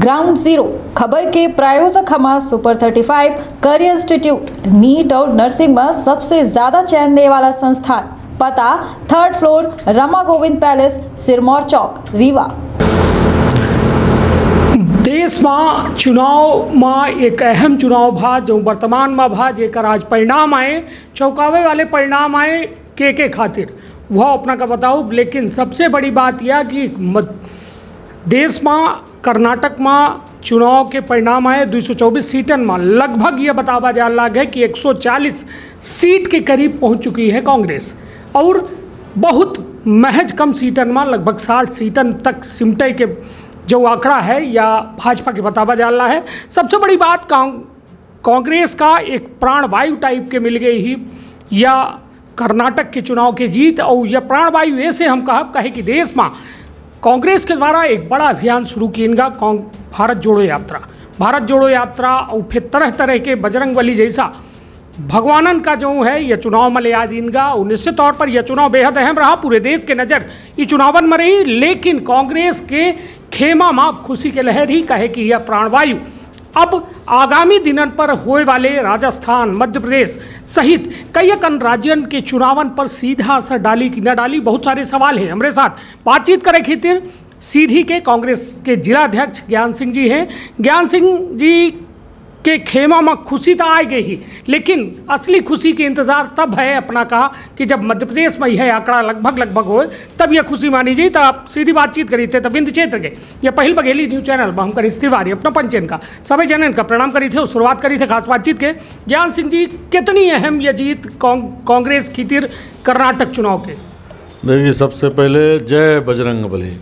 Ground zero खबर के प्रायोजक हमारा सुपर 35 करियर इंस्टीट्यूट नीट और नर्सिंग में सबसे ज्यादा चयन देने वाला संस्थान। पता 3rd floor Rama Govind palace Sirmaur Chowk Rewa. देश में चुनाव में एक अहम चुनाव भा जो वर्तमान में भा जेकर आज परिणाम आए चौंकावे वाले परिणाम आए के खातिर वह अपना का बताऊँ। लेकिन सबसे बड़ी बात यह कि देश में कर्नाटक में चुनाव के परिणाम आए 224 सीटन में लगभग ये बतावा जा रहा है कि 140 सीट के करीब पहुंच चुकी है कांग्रेस और बहुत महज कम सीटन में लगभग 60 सीटन तक सिमटे के जो आंकड़ा है या भाजपा के बतावा जा रहा है। सबसे बड़ी बात कांग्रेस का एक प्राणवायु टाइप के मिल गई ही या कर्नाटक के चुनाव के जीत और यह प्राणवायु ऐसे हम कहे कि देश में कांग्रेस के द्वारा एक बड़ा अभियान शुरू किएगा भारत जोड़ो यात्रा और फिर तरह तरह के बजरंगबली जैसा भगवानन का जो है यह चुनाव में ले आ दीनगा। और निश्चित तौर पर यह चुनाव बेहद अहम रहा, पूरे देश के नज़र ये चुनावन में रही। लेकिन कांग्रेस के खेमा में खुशी के लहर ही कहे कि यह प्राणवायु अब आगामी दिनन पर होए वाले राजस्थान मध्य प्रदेश सहित कई अन्य राज्यन के चुनावन पर सीधा असर डाली कि न डाली, बहुत सारे सवाल हैं। हमारे साथ बातचीत करे खातिर सीधी के कांग्रेस के जिलाध्यक्ष ज्ञान सिंह जी हैं। ज्ञान सिंह जी के खेमा में खुशी तो आ गई ही, लेकिन असली खुशी के इंतज़ार तब है अपना कहा कि जब मध्य प्रदेश में यह आंकड़ा लगभग हो तब यह खुशी मानी जाए। तो आप सीधी बातचीत करी थे तब क्षेत्र के यह पहल बघेली न्यूज चैनल में हम करी तिवारी अपना पंचन का सभी जनन का प्रणाम करी थे और शुरुआत करी थे खास बातचीत के। ज्ञान सिंह जी, कितनी अहम यह जीत कांग्रेस खातिर कर्नाटक चुनाव के? देखिए, सबसे पहले जय बजरंगबली।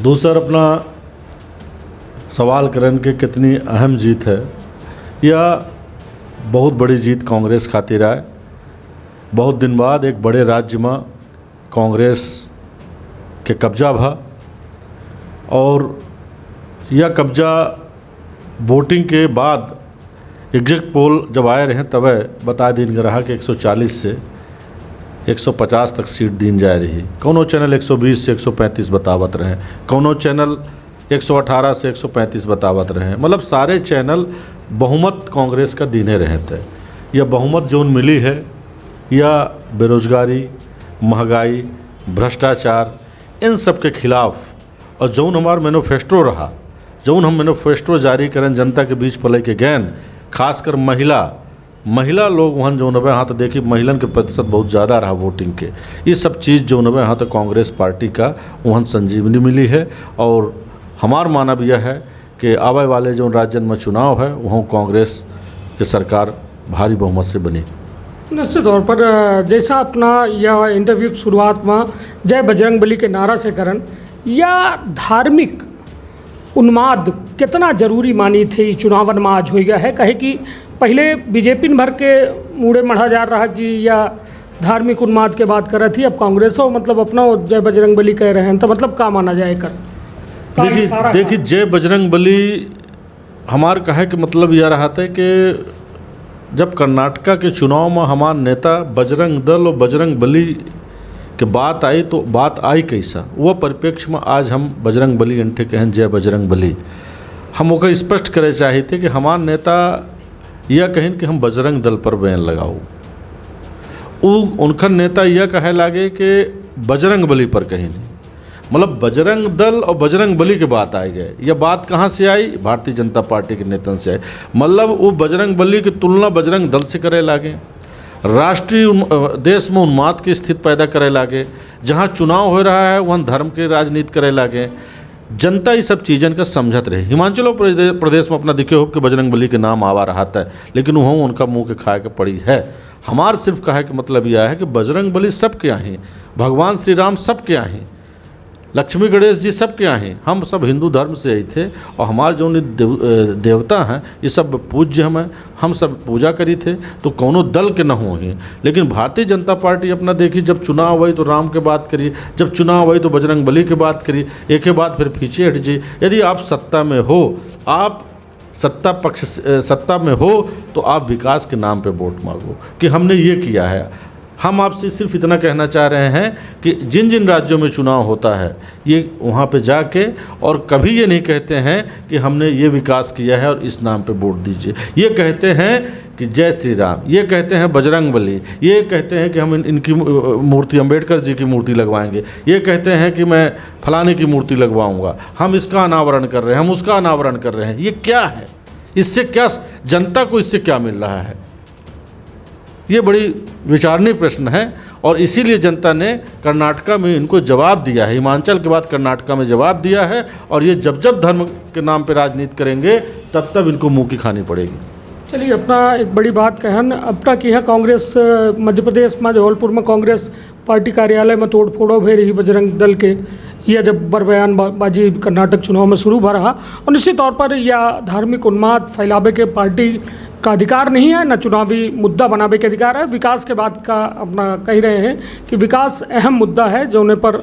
दूसरा अपना सवाल करन के कितनी अहम जीत है, यह बहुत बड़ी जीत कांग्रेस खातिर आए। बहुत दिन बाद एक बड़े राज्य में कांग्रेस के कब्जा भा और यह कब्जा वोटिंग के बाद एग्जिट पोल जब आए रहे तब बता दिन रहा कि 140 से 150 तक सीट दीन जा रही। कौनो चैनल 120 से 135 बतावत रहे, कौनो चैनल 118 से 135 बतावत रहे। मतलब सारे चैनल बहुमत कांग्रेस का दीने रहे थे। यह बहुमत जोन मिली है या बेरोजगारी, महंगाई, भ्रष्टाचार, इन सब के खिलाफ और जौन हमार मैनिफेस्टो रहा, जौन हम मैनिफेस्टो जारी करें जनता के बीच पले के गैन, खासकर महिला लोग वहाँ जो नबे यहाँ तो देखिए महिलन के प्रतिशत बहुत ज़्यादा रहा वोटिंग के। ये सब चीज़ जो नबे यहाँ तो कांग्रेस पार्टी का वहाँ संजीवनी मिली है। और हमार मानव यह है कि आवे वाले जो राज्य में चुनाव है वहाँ कांग्रेस की सरकार भारी बहुमत से बनी। निश्चित तौर पर जैसा अपना यह इंटरव्यू की शुरुआत में जय बजरंगबली के नारा से करन या धार्मिक उन्माद कितना जरूरी मानी थी चुनावन में आज हो गया है। कहे कि पहले बीजेपी भर के मुड़े मढ़ा जा रहा कि यह धार्मिक उन्माद के बात कर रही थी, अब कांग्रेस हो मतलब अपना जय बजरंगबली कह रहे हैं, तो मतलब क्या माना जाए कर? देखिए जय बजरंगबली हमार कहे कि मतलब यह रहा था कि जब कर्नाटका के चुनाव में हमार नेता बजरंग दल और बजरंगबली के बात आई तो बात आई कैसा, वह परिप्रेक्ष्य में आज हम बजरंगबली अंठे कहें जय बजरंगबली। हम ओके स्पष्ट करे चाहे थे कि हमार नेता यह कहें कि हम बजरंग दल पर बैन लगाओ, उनका नेता यह कहे लागे कि बजरंगबली पर कहीं नहीं। मतलब बजरंग दल और बजरंगबली की बात आई गए। यह बात कहाँ से आई? भारतीय जनता पार्टी के नेतन से आई। मतलब वो बजरंगबली की तुलना बजरंग दल से करे लागे, राष्ट्रीय देश में उन्माद की स्थिति पैदा करे लागे, जहाँ चुनाव हो रहा है वहाँ धर्म के राजनीति करे लागे। जनता ये सब चीज़न का समझत रहे। हिमाचल प्रदेश में अपना दिखे हो कि बजरंगबली के नाम आवा रहा था, लेकिन वहाँ उनका मुंह के खाए के पड़ी है। हमार सिर्फ कहे कि मतलब यह है कि बजरंगबली सबके यहाँ हैं, भगवान श्री राम सबके यहाँ हैं, लक्ष्मी गणेश जी सबके यहाँ हैं। हम सब हिंदू धर्म से आई थे और हमारे जो देवता हैं ये सब पूज्य हम सब पूजा करी थे, तो कोनो दल के न हो ही। लेकिन भारतीय जनता पार्टी अपना देखी, जब चुनाव आई तो राम के बात करिए, जब चुनाव आई तो बजरंगबली की बात करिए, एक के बाद फिर पीछे हट जाइए। यदि आप सत्ता में हो, आप सत्ता में हो तो आप विकास के नाम पे वोट मांगो कि हमने ये किया है, हम आपसे सिर्फ इतना कहना चाह रहे हैं कि जिन जिन राज्यों में चुनाव होता है ये वहाँ पे जाके और कभी ये नहीं कहते हैं कि हमने ये विकास किया है और इस नाम पे वोट दीजिए। ये कहते हैं कि जय श्री राम, ये कहते हैं बजरंग बली, ये कहते हैं कि हम इनकी मूर्ति अम्बेडकर जी की मूर्ति लगवाएंगे, ये कहते हैं कि मैं फलाने की मूर्ति लगवाऊंगा, हम इसका अनावरण कर रहे हैं, हम उसका अनावरण कर रहे हैं। ये क्या है? इससे क्या जनता को इससे क्या मिल रहा है? ये बड़ी विचारणीय प्रश्न है और इसीलिए जनता ने कर्नाटका में इनको जवाब दिया है, हिमाचल के बाद कर्नाटका में जवाब दिया है। और ये जब जब धर्म के नाम पे राजनीति करेंगे तब तब इनको मुंह की खानी पड़ेगी। चलिए, अपना एक बड़ी बात कहन अपना की है कांग्रेस मध्य प्रदेश में जबलपुर में कांग्रेस पार्टी कार्यालय में तोड़फोड़ो भे रही बजरंग दल के, यह जब बयानबाजी कर्नाटक चुनाव में शुरू भा रहा और निश्चित तौर पर यह धार्मिक उन्माद फैलावे के पार्टी का अधिकार नहीं है, न चुनावी मुद्दा बनावे के अधिकार है। विकास के बाद का अपना कह रहे हैं कि विकास अहम मुद्दा है जो उन्हें पर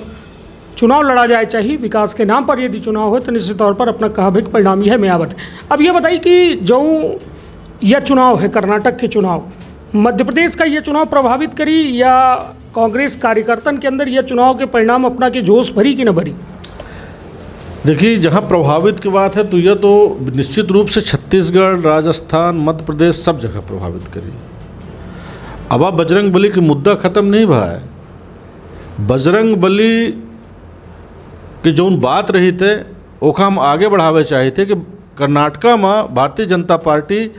चुनाव लड़ा जाए चाहिए। विकास के नाम पर यदि चुनाव हो तो निश्चित तौर पर अपना कहा भी परिणाम यह मियावत है। अब ये बताइए कि जो यह चुनाव है कर्नाटक के चुनाव, मध्य प्रदेश का यह चुनाव प्रभावित करी या कांग्रेस कार्यकर्तन के अंदर यह चुनाव के परिणाम अपना के जोश भरी कि न भरी? देखिए, जहाँ प्रभावित की बात है तो यह तो निश्चित रूप से छत्तीसगढ़, राजस्थान, मध्य प्रदेश सब जगह प्रभावित करी। अब आप बजरंग बली की मुद्दा ख़त्म नहीं हुआ है। बजरंग बली की जो बात रही थे ओका हम आगे बढ़ावे चाहे थे कि कर्नाटका में भारतीय जनता पार्टी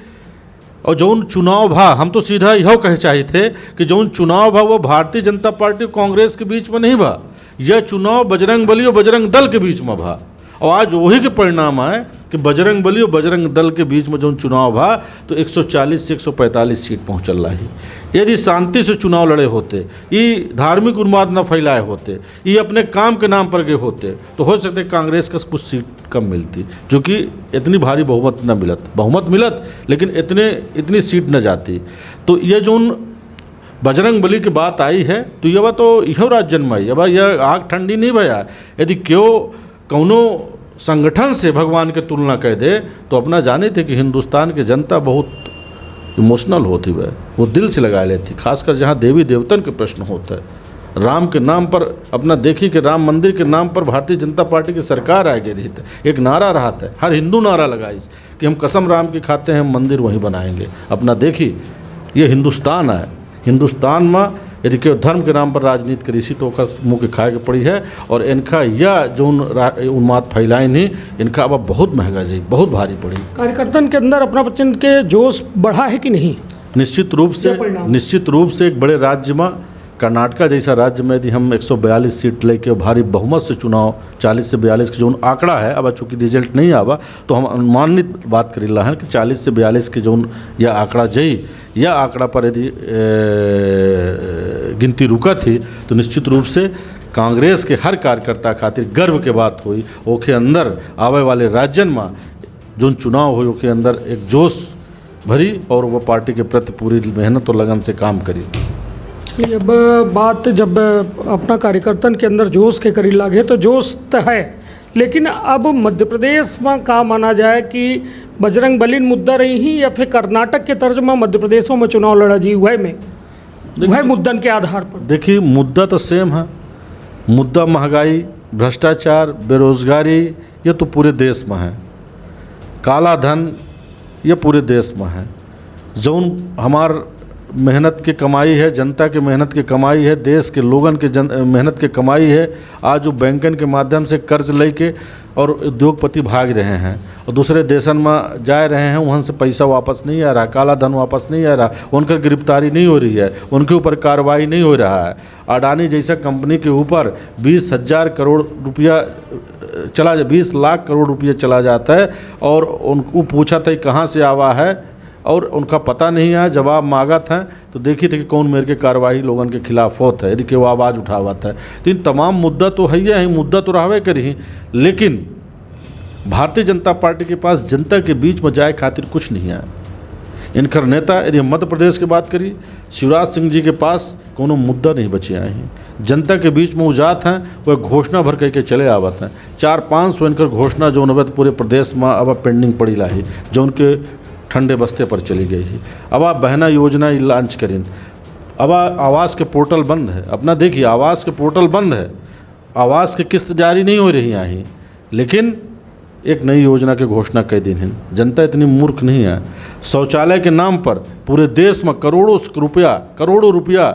और जौन चुनाव भा, हम तो सीधा यह कहे चाहे थे कि जौन चुनाव भा वो भारतीय जनता पार्टी और कांग्रेस के बीच में नहीं भा, यह चुनाव बजरंग बली और बजरंग दल के बीच में भा। और आज वही के परिणाम आए कि बजरंग बली और बजरंग दल के बीच में जो चुनाव भा तो 140 से 145 सीट पहुँचल रही। यदि शांति से चुनाव लड़े होते, ये धार्मिक उन्माद न फैलाए होते, ये अपने काम के नाम पर गए होते तो हो सकते कांग्रेस का कुछ सीट कम मिलती, जो कि इतनी भारी बहुमत मिलत लेकिन इतनी सीट न जाती। तो ये जो बजरंग बली की बात आई है तो यह तो यह राज्य में आई। अब यह आग ठंडी नहीं भया। यदि क्यों कौनो संगठन से भगवान के तुलना कह दे तो अपना जाने थे कि हिंदुस्तान की जनता बहुत इमोशनल होती है, वो दिल से लगा लेती, खासकर जहाँ देवी देवतन के प्रश्न होता है। राम के नाम पर अपना देखी कि राम मंदिर के नाम पर भारतीय जनता पार्टी की सरकार आगे रही है, एक नारा रहा था, हर हिंदू नारा लगाई कि हम कसम राम की खाते हैं, हम मंदिर वहीं बनाएंगे। अपना देखी ये हिंदुस्तान है, हिंदुस्तान में यदि केवल धर्म के नाम पर राजनीति करी सी तो मुँह के खाए के पड़ी है। और इनका यह जो उन्माद फैलाए नहीं, इनका अब बहुत महंगा जी, बहुत भारी पड़ी। कार्यकर्तन के अंदर अपना बच्चन के जोश बढ़ा है कि नहीं? निश्चित रूप से एक बड़े राज्य में, कर्नाटका जैसा राज्य में यदि हम 142 सीट लेके भारी बहुमत से चुनाव 40 से 42 के जो आंकड़ा है, अब चूँकि रिजल्ट नहीं आवा तो हम अनुमानित बात करी ला है कि 40 से 42 के जो यह आंकड़ा जई, यह आंकड़ा पर यदि गिनती रुका थी तो निश्चित रूप से कांग्रेस के हर कार्यकर्ता खातिर गर्व के बात हुई। ओके अंदर आवे वाले राज्यन में जो चुनाव हुई ओके अंदर एक जोश भरी और वह पार्टी के प्रति पूरी मेहनत और लगन से काम करी। अब बात जब अपना कार्यकर्तन के अंदर जोश के करी लागे तो जोश तो है, लेकिन अब मध्य प्रदेश में का माना जाए कि बजरंग बली मुद्दा रही ही या फिर कर्नाटक के तर्ज में मध्य प्रदेशों में चुनाव लड़ा जी वह मुद्दन के आधार पर? देखिए, मुद्दा तो सेम है। मुद्दा महंगाई, भ्रष्टाचार, बेरोजगारी, ये तो पूरे देश में है। काला धन ये पूरे देश में है। जौन हमार मेहनत की कमाई है, जनता के मेहनत की कमाई है, देश के लोगन के मेहनत की कमाई है, आज जो बैंकन के माध्यम से कर्ज लेके और उद्योगपति भाग रहे हैं और दूसरे देशन में जा रहे हैं, वहाँ से पैसा वापस नहीं आ रहा, काला धन वापस नहीं आ रहा, उनका गिरफ्तारी नहीं हो रही है, उनके ऊपर कार्रवाई नहीं हो रहा है। अडानी जैसा कंपनी के ऊपर 20,000 करोड़ रुपया 20 लाख करोड़ रुपया चला जाता है और उनको पूछा था कहाँ से आवा है और उनका पता नहीं है, जवाब मांगा था तो देखी थे कि कौन मेरे के कार्रवाई लोगों के खिलाफ होता है, यदि कि वो आवाज़ उठावत है। तो इन तमाम मुद्दा तो है ही, मुद्दा तो रहवे करी, लेकिन भारतीय जनता पार्टी के पास जनता के बीच में जाए खातिर कुछ नहीं है। इनकर नेता, यदि हम मध्य प्रदेश की बात करी, शिवराज सिंह जी के पास कोनो मुद्दा नहीं बचे हैं। जनता के बीच में वो जात हैं, वह घोषणा भर के चले आवत हैं। 400-500 इनकर घोषणा जो नवे पूरे प्रदेश में अब पेंडिंग पड़ी ला जो उनके ठंडे बस्ते पर चली गई है। अब आप बहना योजना लॉन्च करें, अब आवास के पोर्टल बंद है। अपना देखिए, आवास के पोर्टल बंद है, आवास की किस्त जारी नहीं हो रही यहाँ ही, लेकिन एक नई योजना की घोषणा कई दिन है। जनता इतनी मूर्ख नहीं है। शौचालय के नाम पर पूरे देश में करोड़ों रुपया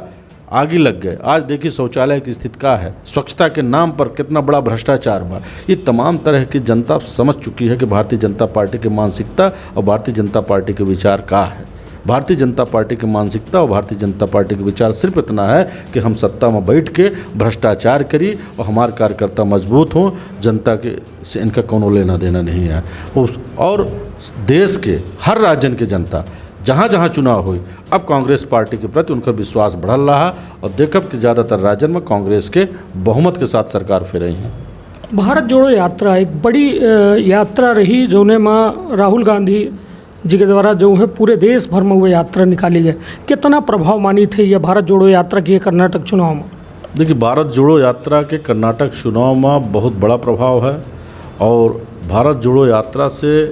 आगे लग गए। आज देखिए शौचालय की स्थिति क्या है, स्वच्छता के नाम पर कितना बड़ा भ्रष्टाचार हुआ। ये तमाम तरह की जनता समझ चुकी है कि भारतीय जनता पार्टी की मानसिकता और भारतीय जनता पार्टी के विचार क्या है। भारतीय जनता पार्टी की मानसिकता और भारतीय जनता पार्टी के विचार सिर्फ इतना है कि हम सत्ता में बैठ के भ्रष्टाचार करी और हमारे कार्यकर्ता मजबूत हों, जनता के से इनका कोनो लेना देना नहीं है। और देश के हर राज्य की जनता जहाँ जहाँ चुनाव हुई, अब कांग्रेस पार्टी के प्रति उनका विश्वास बढ़ल रहा और देखब कि ज़्यादातर राज्यों में कांग्रेस के बहुमत के साथ सरकार फिर रही हैं। भारत जोड़ो यात्रा एक बड़ी यात्रा रही, जोने में राहुल गांधी जी के द्वारा जो है पूरे देश भर में वो यात्रा निकाली गई। कितना प्रभाव मानी थे ये भारत जोड़ो यात्रा की कर्नाटक चुनाव में? देखिए, भारत जोड़ो यात्रा के कर्नाटक चुनाव में बहुत बड़ा प्रभाव है और भारत जोड़ो यात्रा से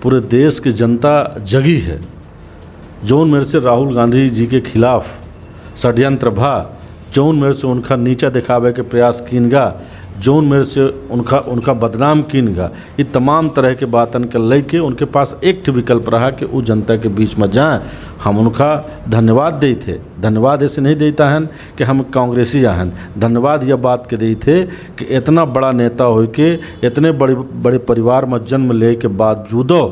पूरे देश की जनता जगी है। जौन मेरे से राहुल गांधी जी के खिलाफ षड्यंत्र भा, जौन मेरे से उनका नीचा दिखावे के प्रयास कीनगा, जौन मेरे से उनका बदनाम कीनगा, ये तमाम तरह के बातन के लेके उनके पास एक विकल्प रहा कि वो जनता के बीच में जाएं। हम उनका धन्यवाद दे थे। धन्यवाद ऐसे नहीं देता है कि हम कांग्रेसी हैं, धन्यवाद यह बात के दी थे कि इतना बड़ा नेता हो के इतने बड़े परिवार में जन्म ले के बावजूदो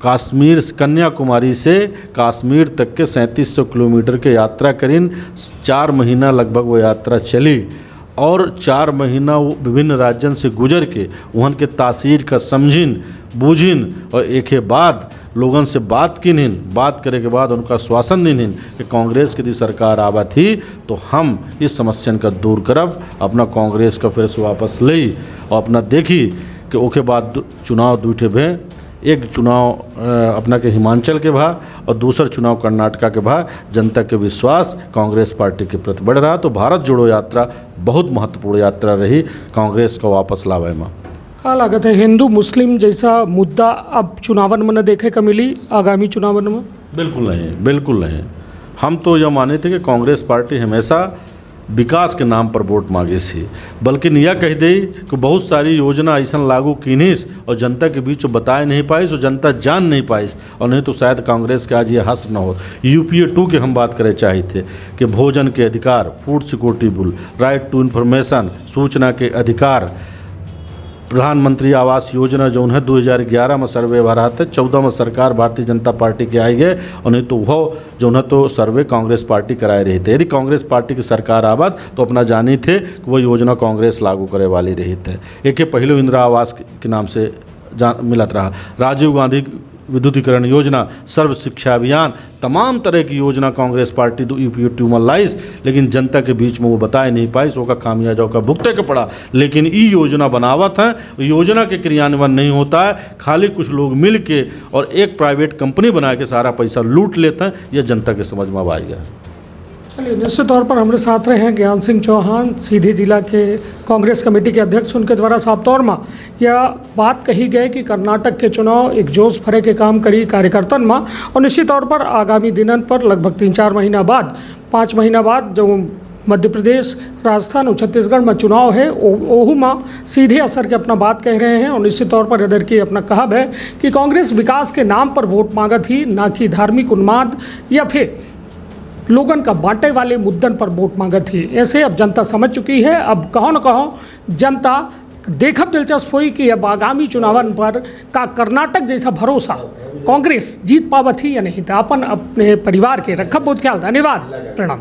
कश्मीर कन्याकुमारी से कश्मीर तक के 3700 किलोमीटर के यात्रा करीन। 4 महीना लगभग वो यात्रा चली और 4 महीना वो विभिन्न राज्यों से गुजर के वहाँ के तासीर का समझिन बूझिन और एक बाद लोगों से बात किन। बात करे के बाद उनका श्वासन दिन कि कांग्रेस की सरकार आवा थी तो हम इस समस्या का दूर करब, अपना कांग्रेस का फिर से वापस ले और अपना देखी कि ओके बाद चुनाव दूठे भे। एक चुनाव अपना के हिमाचल के भा और दूसरा चुनाव कर्नाटका के भा। जनता के विश्वास कांग्रेस पार्टी के प्रति बढ़ रहा। तो भारत जोड़ो यात्रा बहुत महत्वपूर्ण यात्रा रही कांग्रेस को वापस लावे में। का लागत है हिंदू मुस्लिम जैसा मुद्दा अब चुनावन में न देखे का मिली आगामी चुनावन में? बिल्कुल नहीं, बिल्कुल नहीं। हम तो यह माने थे कि कांग्रेस पार्टी हमेशा विकास के नाम पर वोट मांगे सी, बल्कि यह कह दे कि बहुत सारी योजना ऐसा लागू कीनिस और जनता के बीच बताए नहीं पाइस और जनता जान नहीं पाइस, और नहीं तो शायद कांग्रेस के आज ये हश्र न हो। UPA 2 की हम बात करे चाहे थे कि भोजन के अधिकार, food security bill, right to information, सूचना के अधिकार, प्रधानमंत्री आवास योजना जो है 2011 में सर्वे भरा था, 14 में सरकार भारतीय जनता पार्टी के आई गए और नहीं तो वह जो है तो सर्वे कांग्रेस पार्टी कराए रही थे। यदि कांग्रेस पार्टी की सरकार आबाद तो अपना जानी थे कि वह योजना कांग्रेस लागू करे वाली रही थे। एक पहले इंदिरा आवास के नाम से मिलत रहा, राजीव गांधी विद्युतीकरण योजना, सर्व शिक्षा अभियान, तमाम तरह की योजना कांग्रेस पार्टी UPA 2 में लाइस, लेकिन जनता के बीच में वो बताए नहीं पाई, सो का खामियाजा का भुगते के पड़ा। लेकिन ये योजना बनावत है, योजना के क्रियान्वयन नहीं होता है, खाली कुछ लोग मिल के और एक प्राइवेट कंपनी बना के सारा पैसा लूट लेते हैं। यह जनता के समझ में आ गया। चलिए, निश्चित तौर पर हमारे साथ रहे हैं ज्ञान सिंह चौहान, सीधी जिला के कांग्रेस कमेटी के अध्यक्ष। उनके द्वारा साफ तौर में यह बात कही गई कि कर्नाटक के चुनाव एक जोश भरे के काम करी कार्यकर्तन में, और निश्चित तौर पर आगामी दिनन पर लगभग 3-4 महीना बाद 5 महीना बाद जो मध्य प्रदेश, राजस्थान और छत्तीसगढ़ में चुनाव है ओहू में सीधे असर के अपना बात कह रहे हैं। और निश्चित तौर पर इधर की अपना कहब है कि कांग्रेस विकास के नाम पर वोट मांगा थी, ना कि धार्मिक उन्माद या फिर लोगन का बांटे वाले मुद्दन पर वोट मांगा थी। ऐसे अब जनता समझ चुकी है। अब कहो न कहो जनता देखब दिलचस्प हुई कि अब आगामी चुनावन पर का कर्नाटक जैसा भरोसा कांग्रेस जीत पावत ही या नहीं। तो अपन अपने परिवार के रखब बहुत ख्याल। धन्यवाद, प्रणाम।